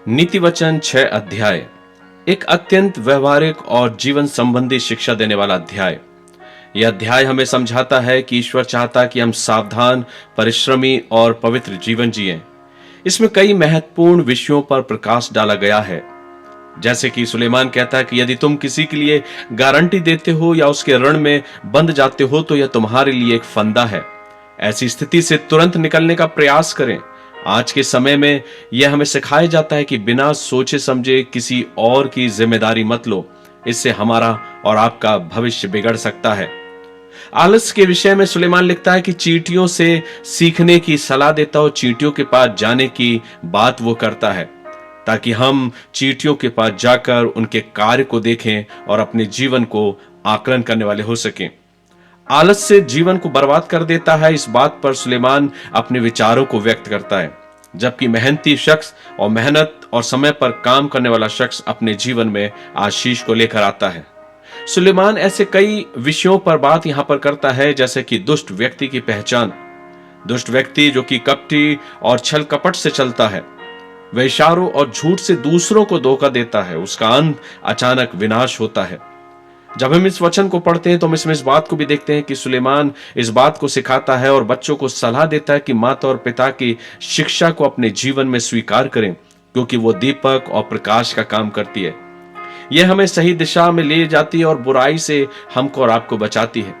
नीति वचन 6 अध्याय एक अत्यंत व्यवहारिक और जीवन संबंधी शिक्षा देने वाला अध्याय। यह अध्याय हमें समझाता है कि ईश्वर चाहता कि हम सावधान, परिश्रमी और पवित्र जीवन जिएं। इसमें कई महत्वपूर्ण विषयों पर प्रकाश डाला गया है। जैसे कि सुलेमान कहता है कि यदि तुम किसी के लिए गारंटी देते हो या उसके ऋण में बंध जाते हो तो यह तुम्हारे लिए एक फंदा है। ऐसी स्थिति से तुरंत निकलने का प्रयास करें। आज के समय में यह हमें सिखाया जाता है कि बिना सोचे समझे किसी और की जिम्मेदारी मत लो। इससे हमारा और आपका भविष्य बिगड़ सकता है। आलस के विषय में सुलेमान लिखता है कि चींटियों से सीखने की सलाह देता हो, चींटियों के पास जाने की बात वो करता है, ताकि हम चींटियों के पास जाकर उनके कार्य को देखें और अपने जीवन को आकलन करने वाले हो सकें। आलस से जीवन को बर्बाद कर देता है, इस बात पर सुलेमान अपने विचारों को व्यक्त करता है, जबकि मेहनती शख्स और मेहनत और समय पर काम करने वाला शख्स अपने जीवन में आशीष को लेकर आता है। सुलेमान ऐसे कई विषयों पर बात यहां पर करता है, जैसे कि दुष्ट व्यक्ति की पहचान। दुष्ट व्यक्ति जो कि कपटी और छल कपट से चलता है, वह इशारों और झूठ से दूसरों को धोखा देता है, उसका अंत अचानक विनाश होता है। जब हम इस वचन को पढ़ते हैं तो हम इसमें इस बात को भी देखते हैं कि सुलेमान इस बात को सिखाता है और बच्चों को सलाह देता है कि माता और पिता की शिक्षा को अपने जीवन में स्वीकार करें, क्योंकि वो दीपक और प्रकाश का काम करती है। यह हमें सही दिशा में ले जाती है और बुराई से हमको और आपको बचाती है।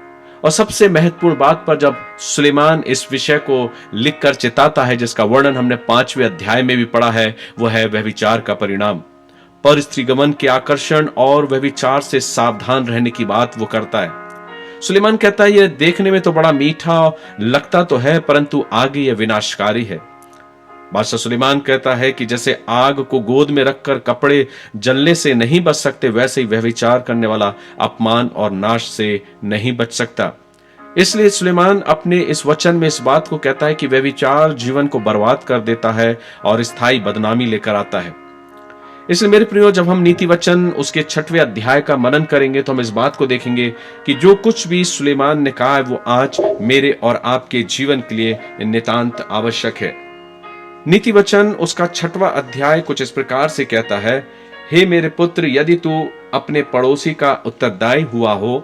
और सबसे महत्वपूर्ण बात पर जब सुलेमान इस विषय को लिखकर चिताता है, जिसका वर्णन हमने 5वें अध्याय में भी पढ़ा है, वो है व्यभिचार का परिणाम। पर स्त्रीगमन के आकर्षण और व्यभिचार से सावधान रहने की बात वो करता है। सुलेमान कहता है यह देखने में तो बड़ा मीठा लगता तो है, परंतु आगे यह विनाशकारी है। बादशाह सुलेमान कहता है कि जैसे आग को गोद में रखकर कपड़े जलने से नहीं बच सकते, वैसे ही व्यभिचार करने वाला अपमान और नाश से नहीं बच सकता। इसलिए सुलेमान अपने इस वचन में इस बात को कहता है कि व्यभिचार जीवन को बर्बाद कर देता है और स्थायी बदनामी लेकर आता है। इसलिए मेरे प्रियो, जब हम नीति वचन उसके 6वें अध्याय का मनन करेंगे तो हम इस बात को देखेंगे कि जो कुछ भी सुलेमान ने कहा है वो आज मेरे और आपके जीवन के लिए नितांत आवश्यक है। नीति वचन उसका 6वां अध्याय कुछ इस प्रकार से कहता है, हे मेरे पुत्र, यदि तू अपने पड़ोसी का उत्तरदायी हुआ हो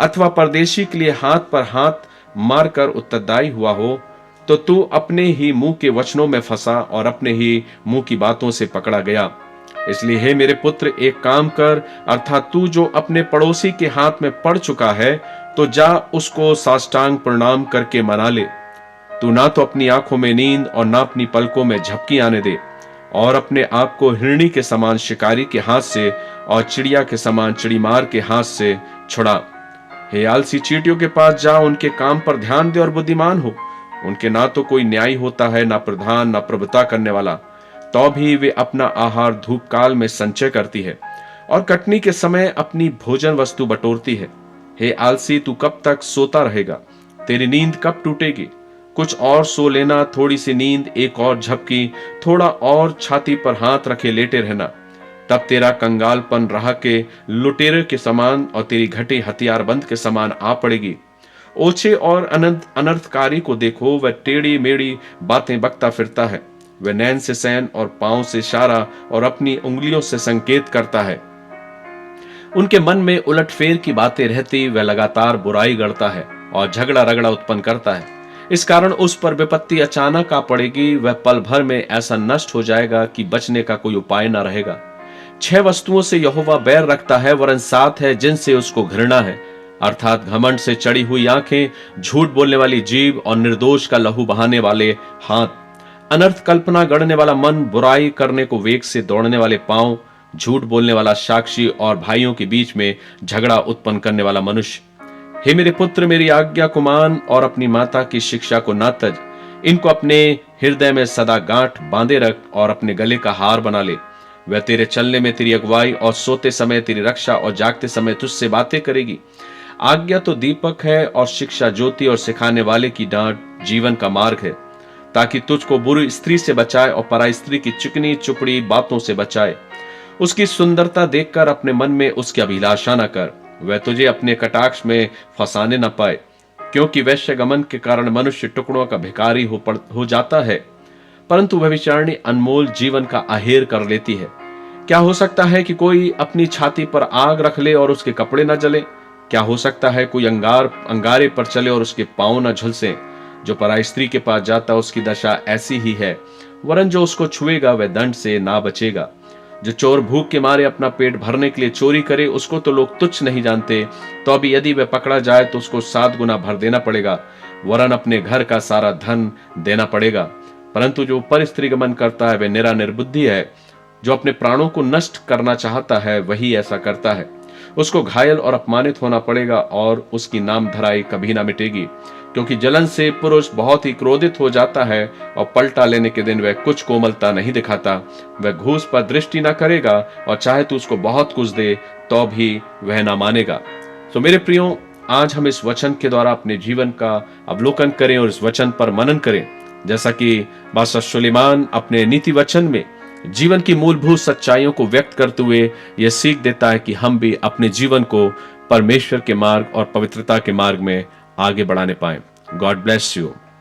अथवा परदेशी के लिए हाथ पर हाथ मारकर उत्तरदायी हुआ हो, तो तू अपने ही मुंह के वचनों में फंसा और अपने ही मुंह की बातों से पकड़ा गया। इसलिए हे मेरे पुत्र, एक काम कर, अर्थात तू जो अपने पड़ोसी के हाथ में पड़ चुका है तो जा उसको साष्टांग प्रणाम करके मना ले। तू ना तो अपनी आंखों में नींद और ना अपनी पलकों में झपकी आने दे, और अपने आप को हिरणी के समान शिकारी के हाथ से और चिड़िया के समान चिड़ीमार के हाथ से छुड़ा। हे आलसी चींटियों के पास जा, उनके काम पर ध्यान दे और बुद्धिमान हो। उनके ना तो कोई न्याय होता है, ना प्रधान, ना प्रभुता करने वाला, तो भी वे अपना आहार धूप काल में संचय करती है और कटनी के समय अपनी भोजन वस्तु बटोरती है। हे आलसी, तू कब तक सोता रहेगा? तेरी नींद कब टूटेगी? कुछ और सो लेना, थोड़ी सी नींद, एक और झपकी, थोड़ा और छाती पर हाथ रखे लेटे रहना। तब तेरा कंगालपन राह के लुटेरे के समान और तेरी घटी हथियारबंद के समान आ पड़ेगी। ओछे और अनर्थकारी को देखो, वह टेढ़ी मेढ़ी बातें बकता फिरता है। वह नैन से सैन और पांव से इशारा और अपनी उंगलियों से संकेत करता है। उनके मन में उलटफेर की बातें रहती, वह लगातार बुराई गढ़ता है और झगड़ा रगड़ा उत्पन्न करता है। इस कारण उस पर विपत्ति अचानक आ पड़ेगी, वह पल भर में ऐसा नष्ट हो जाएगा कि बचने का कोई उपाय न रहेगा। 6 वस्तुओं से यहोवा बैर रखता है, वरन 7 है जिनसे उसको घृणा है, अर्थात घमंड से चढ़ी हुई आंखें, झूठ बोलने वाली जीभ और निर्दोष का लहू बहाने वाले हाथ, अनर्थ कल्पना गढ़ने वाला मन, बुराई करने को वेग से दौड़ने वाले पांव, झूठ बोलने वाला साक्षी और भाइयों के बीच में झगड़ा उत्पन्न करने वाला मनुष्य। हे मेरे पुत्र, मेरी आज्ञा को मान और अपनी माता की शिक्षा को ना तज। इनको अपने हृदय में सदा गांठ बांधे रख और अपने गले का हार बना ले। वह तेरे चलने में तेरी अगुवाई और सोते समय तेरी रक्षा और जागते समय तुझसे बातें करेगी। आज्ञा तो दीपक है और शिक्षा ज्योति और सिखाने वाले की डांट जीवन का मार्ग है, ताकि तुझको बुरी स्त्री से बचाए और पराई स्त्री की चिकनी चुपड़ी बातों से बचाए। उसकी सुंदरता देखकर अपने मन में उसकी अभिलाषा न कर, वह तुझे अपने कटाक्ष में फंसाने न पाए, क्योंकि वैश्यगमन के कारण मनुष्य टुकड़ों का भिखारी हो जाता है। परंतु व्यभिचारिणी अनमोल जीवन का अहेर कर लेती है। क्या हो सकता है कि कोई अपनी छाती पर आग रख ले और उसके कपड़े न जले? क्या हो सकता है कोई अंगारे पर चले और उसके पांव न झुलसे? जो पराई स्त्री के पास जाता उसकी दशा ऐसी ही है, वरन जो उसको छुएगा वह दंड से ना बचेगा। जो चोर भूख के मारे अपना पेट भरने के लिए चोरी करे, उसको तो लोग तुच्छ नहीं जानते, तो अभी यदि वह पकड़ा जाए तो उसको 7 गुना भर देना पड़ेगा, वरन अपने घर का सारा धन देना पड़ेगा। परंतु जो पर स्त्री गमन करता है वह निरा निर्बुद्धि है। जो अपने प्राणों को नष्ट करना चाहता है वही ऐसा करता है। उसको घायल और अपमानित होना पड़ेगा और उसकी नाम धराई कभी ना मिटेगी, क्योंकि जलन से पुरुष बहुत ही क्रोधित हो जाता है और पलटा लेने के दिन वह कुछ कोमलता नहीं दिखाता। वह घूस पर दृष्टि ना करेगा और चाहे तू उसको बहुत कुछ दे तो भी वह ना मानेगा। तो मेरे प्रियो, आज हम इस वचन के द्वारा अपने जीवन का अवलोकन करें और इस वचन पर मनन करें। जैसा कि बादशाह सुलेमान अपने नीति वचन में जीवन की मूलभूत सच्चाइयों को व्यक्त करते हुए यह सीख देता है कि हम भी अपने जीवन को परमेश्वर के मार्ग और पवित्रता के मार्ग में आगे बढ़ाने पाए। God bless you.